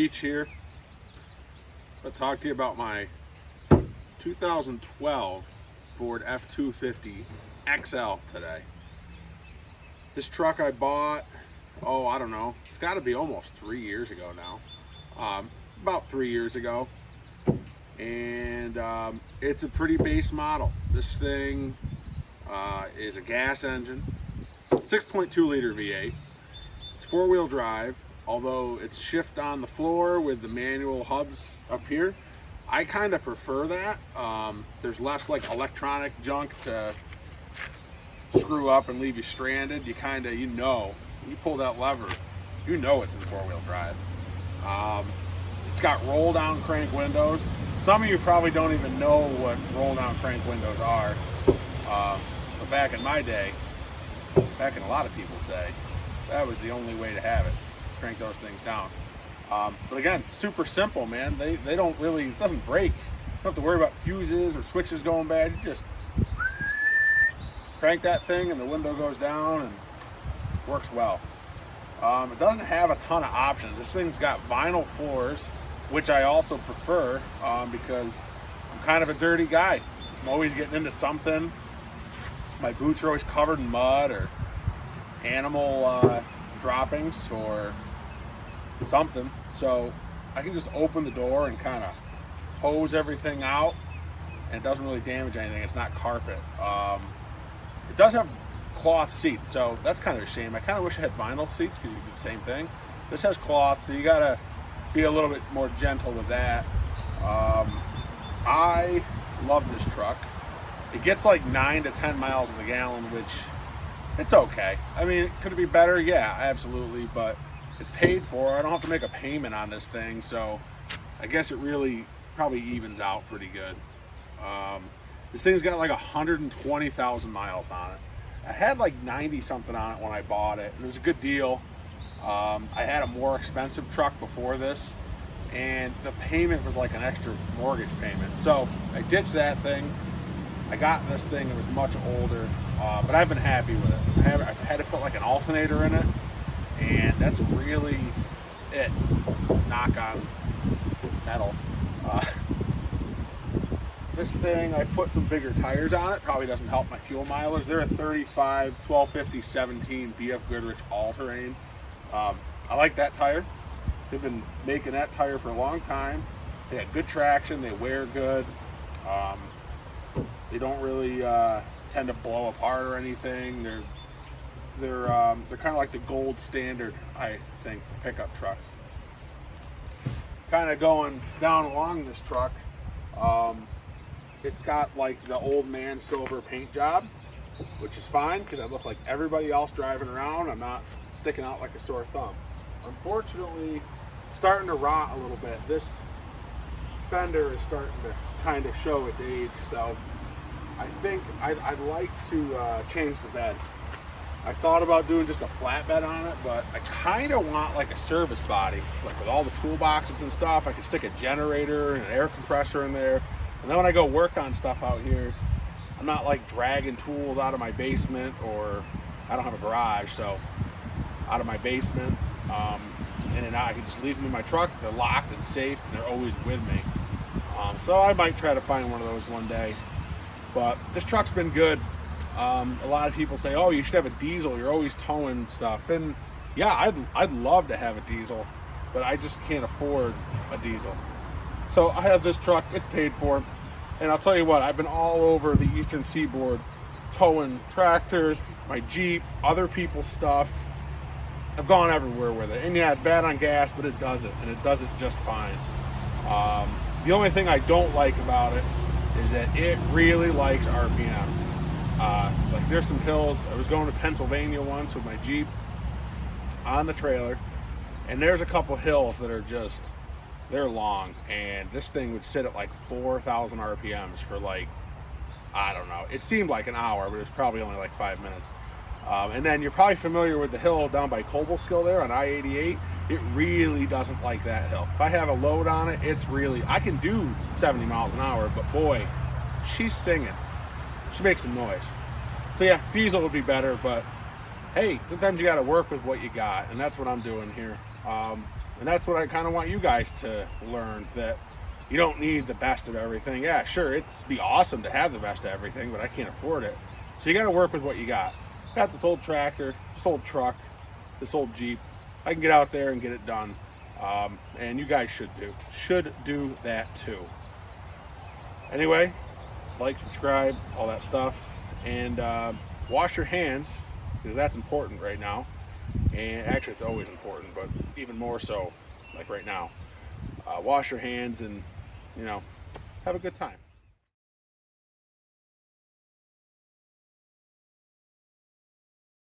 Beach here. I'll talk to you about my 2012 Ford F250 XL today. This truck I bought, I don't know, it's got to be almost 3 years ago now. About 3 years ago. And it's a pretty base model. This thing is a gas engine, 6.2 liter V8. It's 4-wheel drive, although it's shift on the floor with the manual hubs up here. I kind of prefer that. There's less like electronic junk to screw up and leave you stranded. You kind of, when you pull that lever, you know it's in 4-wheel drive. It's got roll down crank windows. Some of you probably don't even know what roll down crank windows are. But back in my day, back in a lot of people's day, that was the only way to have it. Crank those things down. But again, super simple, man. They don't really, it doesn't break. You don't have to worry about fuses or switches going bad. You just crank that thing and the window goes down and works well. It doesn't have a ton of options. This thing's got vinyl floors, which I also prefer because I'm kind of a dirty guy. I'm always getting into something. My boots are always covered in mud or animal droppings or something. So I can just open the door and kind of hose everything out, and it doesn't really damage anything. It's not carpet. It does have cloth seats, so that's kind of a shame. I kind of wish it had vinyl seats because you could do the same thing. This has cloth, so you gotta be a little bit more gentle with that. I love this truck. It gets like 9 to 10 miles to the gallon, which it's okay. I mean, could it be better? Yeah, absolutely, but it's paid for. I don't have to make a payment on this thing, so I guess it really probably evens out pretty good. This thing's got like 120,000 miles on it. I had like 90 something on it when I bought it, and it was a good deal. I had a more expensive truck before this, and the payment was like an extra mortgage payment. So I ditched that thing. I got this thing that was much older, but I've been happy with it. I've had to put like an alternator in it, and that's really it. Knock on metal. This thing, I put some bigger tires on it. Probably doesn't help my fuel mileage. They're a 35 1250 17 BF Goodrich all-terrain. I like that tire. They've been making that tire for a long time. They got good traction. They wear good. They don't really tend to blow apart or anything. They're kind of like the gold standard, I think, for pickup trucks. Kind of going down along this truck. It's got like the old man silver paint job, which is fine because I look like everybody else driving around. I'm not sticking out like a sore thumb. Unfortunately, it's starting to rot a little bit. This fender is starting to kind of show its age, so I think I'd like to change the bed. I thought about doing just a flat bed on it, but I kind of want like a service body, like with all the toolboxes and stuff. I can stick a generator and an air compressor in there. And then when I go work on stuff out here, I'm not like dragging tools out of my basement, or I don't have a garage, so out of my basement, in and out. I can just leave them in my truck. They're locked and safe, and they're always with me. So I might try to find one of those one day. But this truck's been good. A lot of people say, oh, you should have a diesel. You're always towing stuff. And yeah, I'd love to have a diesel, but I just can't afford a diesel. So I have this truck, it's paid for, and I'll tell you what, I've been all over the Eastern Seaboard towing tractors, my Jeep, other people's stuff. I've gone everywhere with it. And yeah, it's bad on gas, but it does it, and it does it just fine. The only thing I don't like about it is that it really likes RPM. Like there's some hills. I was going to Pennsylvania once with my Jeep on the trailer, and there's a couple hills that are just, they're long, and this thing would sit at like 4,000 RPMs for like, I don't know, it seemed like an hour, but it was probably only like 5 minutes. And then you're probably familiar with the hill down by Cobleskill there on I-88. It really doesn't like that hill. If I have a load on it, it's really, I can do 70 miles an hour, but boy, she's singing. She makes some noise. So yeah, diesel would be better, but hey, sometimes you got to work with what you got, and that's what I'm doing here. And that's what I kind of want you guys to learn, that you don't need the best of everything. Yeah, sure, it'd be awesome to have the best of everything, but I can't afford it. So you got to work with what you got. Got this old tractor, this old truck, this old Jeep. I can get out there and get it done. And you guys should do that too. Anyway, like, subscribe, all that stuff, and wash your hands, because that's important right now. And actually, it's always important, but even more so like right now. Wash your hands and, have a good time.